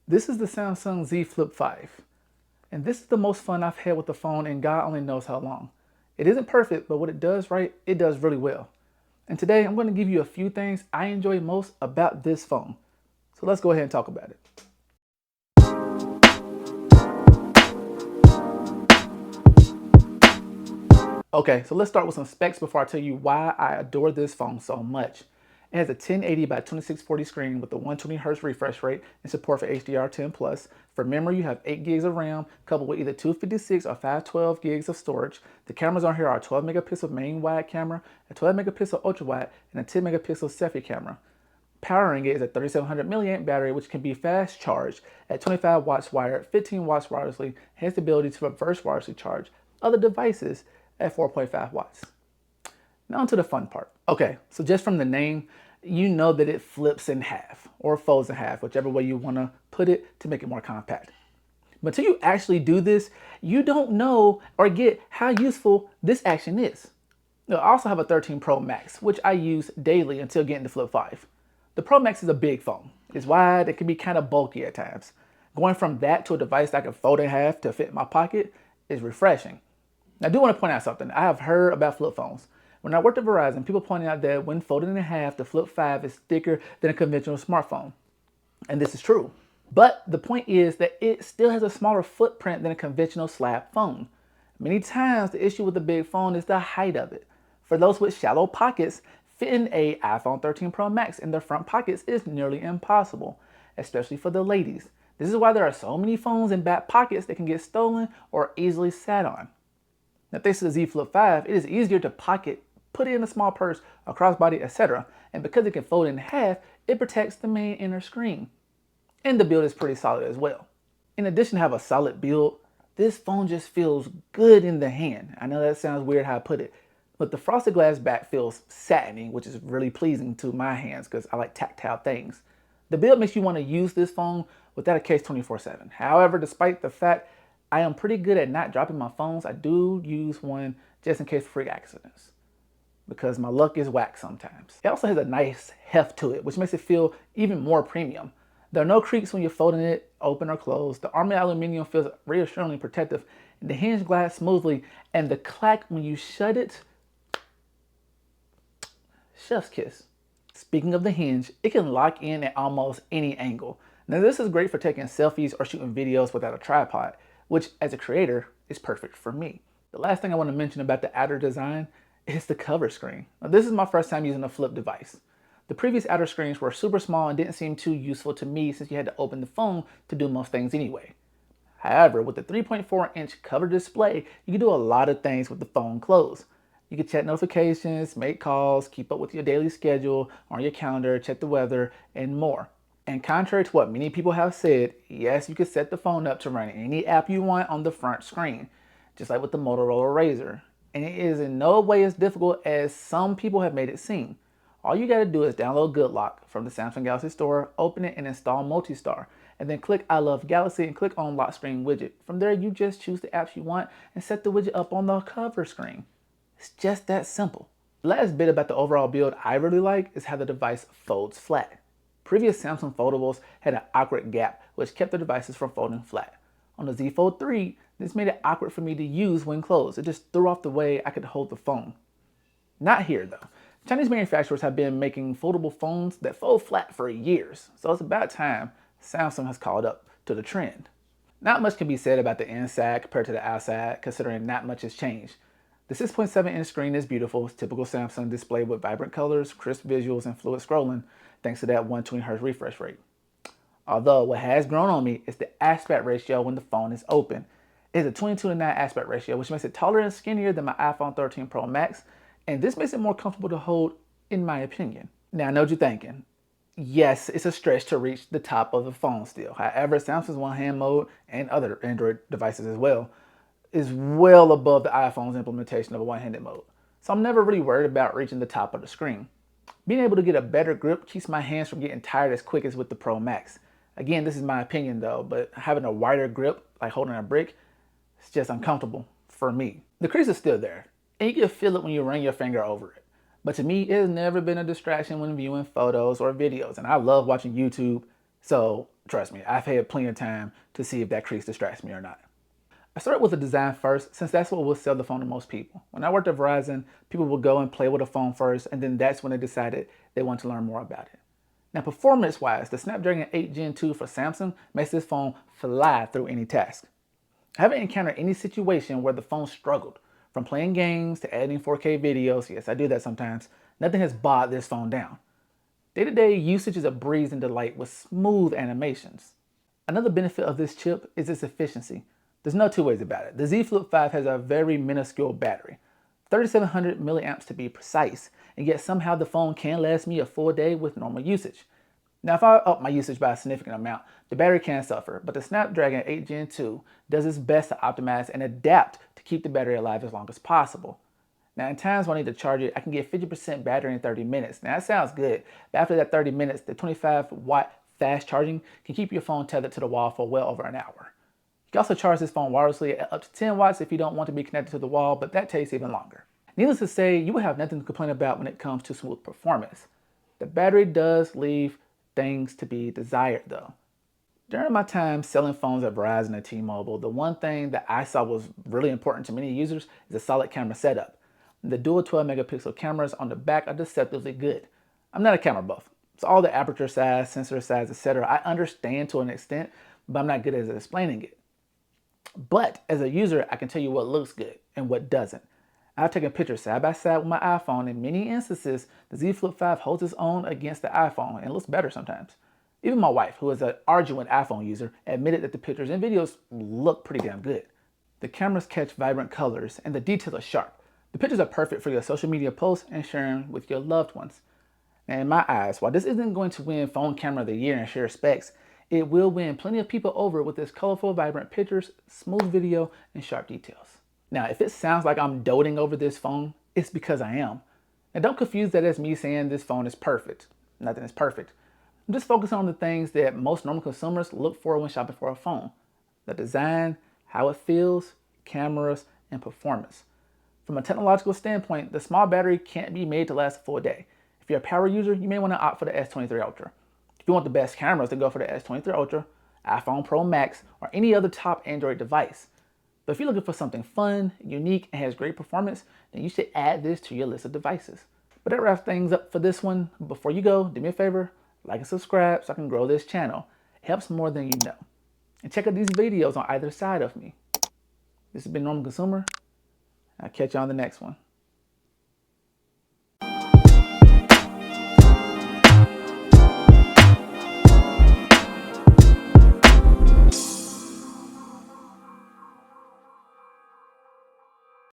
This is the Samsung Z Flip 5, and this is the most fun I've had with the phone in God only knows how long. It isn't perfect, but what it does right, it does really well. And today I'm going to give you a few things I enjoy most about this phone. So let's go ahead and talk about it. Okay, so let's start with some specs before I tell you why I adore this phone so much. It has a 1080 by 2640 screen with a 120Hz refresh rate and support for HDR10 plus. For memory, you have 8 gigs of RAM coupled with either 256 or 512 gigs of storage. The cameras on here are a 12 megapixel main wide camera, a 12 megapixel ultra wide, and a 10 megapixel selfie camera. Powering it is a 3700 milliamp battery, which can be fast charged at 25 watts wired, 15 watts wirelessly, has the ability to reverse wirelessly charge other devices at 4.5 watts. Now onto the fun part. Okay, so just from the name, you know that it flips in half or folds in half, whichever way you want to put it to make it more compact. But until you actually do this, you don't know or get how useful this action is. Now, I also have a 13 Pro Max, which I use daily until getting the Flip 5. The Pro Max is a big phone. It's wide, it can be kind of bulky at times. Going from that to a device that I can fold in half to fit in my pocket is refreshing. Now, I do want to point out something. I have heard about flip phones. When I worked at Verizon, people pointed out that when folded in half, the Flip 5 is thicker than a conventional smartphone. And this is true. But the point is that it still has a smaller footprint than a conventional slab phone. Many times, the issue with the big phone is the height of it. For those with shallow pockets, fitting a iPhone 13 Pro Max in their front pockets is nearly impossible, especially for the ladies. This is why there are so many phones in back pockets that can get stolen or easily sat on. Now, thanks to the Z Flip 5, it is easier to pocket, put it in a small purse, a crossbody, etc. And because it can fold in half, it protects the main inner screen. And the build is pretty solid as well. In addition to have a solid build, this phone just feels good in the hand. I know that sounds weird how I put it, but the frosted glass back feels satiny, which is really pleasing to my hands because I like tactile things. The build makes you want to use this phone without a case 24/7. However, despite the fact I am pretty good at not dropping my phones, I do use one just in case of freak accidents because my luck is whack sometimes. It also has a nice heft to it, which makes it feel even more premium. There are no creaks when you're folding it open or closed. The armor aluminum feels reassuringly protective. The hinge glides smoothly, and the clack when you shut it, chef's kiss. Speaking of the hinge, it can lock in at almost any angle. Now this is great for taking selfies or shooting videos without a tripod, which as a creator is perfect for me. The last thing I want to mention about the outer design is the cover screen. Now, this is my first time using a flip device. The previous outer screens were super small and didn't seem too useful to me since you had to open the phone to do most things anyway. However, with the 3.4-inch cover display, you can do a lot of things with the phone closed. You can check notifications, make calls, keep up with your daily schedule on your calendar, check the weather, and more. And contrary to what many people have said, yes, you can set the phone up to run any app you want on the front screen, just like with the Motorola Razr. And it is in no way as difficult as some people have made it seem. All you gotta do is download GoodLock from the Samsung Galaxy Store, open it and install Multistar, and then click I Love Galaxy and click on Lock Screen Widget. From there, you just choose the apps you want and set the widget up on the cover screen. It's just that simple. The last bit about the overall build I really like is how the device folds flat. Previous Samsung foldables had an awkward gap, which kept the devices from folding flat. On the Z Fold 3, this made it awkward for me to use when closed. It just threw off the way I could hold the phone. Not here though. Chinese manufacturers have been making foldable phones that fold flat for years, so it's about time Samsung has caught up to the trend. Not much can be said about the inside compared to the outside, considering not much has changed. The 6.7-inch screen is beautiful, it's typical Samsung display with vibrant colors, crisp visuals, and fluid scrolling, thanks to that 120Hz refresh rate. Although what has grown on me is the aspect ratio when the phone is open. It is a 22:9 aspect ratio, which makes it taller and skinnier than my iPhone 13 Pro Max, and this makes it more comfortable to hold, in my opinion. Now I know what you're thinking. Yes, it's a stretch to reach the top of the phone still. However, Samsung's one-hand mode and other Android devices as well is well above the iPhone's implementation of a one-handed mode. So I'm never really worried about reaching the top of the screen. Being able to get a better grip keeps my hands from getting tired as quick as with the Pro Max. Again, this is my opinion though, but having a wider grip, like holding a brick, it's just uncomfortable for me. The crease is still there, and you can feel it when you run your finger over it. But to me, it has never been a distraction when viewing photos or videos, and I love watching YouTube, So trust me, I've had plenty of time to see if that crease distracts me or not. I started with the design first since that's what will sell the phone to most people. When I worked at Verizon, people would go and play with a phone first, and then that's when they decided they wanted to learn more about it. Now, performance-wise, the Snapdragon 8 Gen 2 for Samsung makes this phone fly through any task. I haven't encountered any situation where the phone struggled. From playing games to editing 4K videos, yes, I do that sometimes, nothing has bogged this phone down. Day-to-day usage is a breeze and delight with smooth animations. Another benefit of this chip is its efficiency. There's no two ways about it. The Z Flip 5 has a very minuscule battery, 3700 milliamps to be precise, and yet somehow the phone can last me a full day with normal usage. Now, if I up my usage by a significant amount, the battery can suffer, but the Snapdragon 8 Gen 2 does its best to optimize and adapt to keep the battery alive as long as possible. Now, in times when I need to charge it, I can get 50% battery in 30 minutes. Now, that sounds good, but after that 30 minutes, the 25-watt fast charging can keep your phone tethered to the wall for well over an hour. You can also charge this phone wirelessly at up to 10 watts if you don't want to be connected to the wall, but that takes even longer. Needless to say, you will have nothing to complain about when it comes to smooth performance. The battery does leave things to be desired though. During my time selling phones at Verizon and T-Mobile, the one thing that I saw was really important to many users is a solid camera setup. The dual 12 megapixel cameras on the back are deceptively good. I'm not a camera buff, so all the aperture size, sensor size, etc. I understand to an extent, but I'm not good at explaining it. But as a user, I can tell you what looks good and what doesn't. I've taken pictures side by side with my iPhone. In many instances, the Z Flip 5 holds its own against the iPhone and looks better sometimes. Even my wife, who is an arduous iPhone user, admitted that the pictures and videos look pretty damn good. The cameras catch vibrant colors and the details are sharp. The pictures are perfect for your social media posts and sharing with your loved ones. Now, in my eyes, while this isn't going to win Phone Camera of the Year and share specs, it will win plenty of people over with its colorful, vibrant pictures, smooth video, and sharp details. Now, if it sounds like I'm doting over this phone, it's because I am. Now, don't confuse that as me saying this phone is perfect. Nothing is perfect. I'm just focusing on the things that most normal consumers look for when shopping for a phone. The design, how it feels, cameras, and performance. From a technological standpoint, the small battery can't be made to last a full day. If you're a power user, you may want to opt for the S23 Ultra. If you want the best cameras, then go for the S23 Ultra, iPhone Pro Max, or any other top Android device. But if you're looking for something fun, unique, and has great performance, then you should add this to your list of devices. But that wraps things up for this one. Before you go, do me a favor, like and subscribe so I can grow this channel. It helps more than you know. And check out these videos on either side of me. This has been Normal Consumer. I'll catch you on the next one.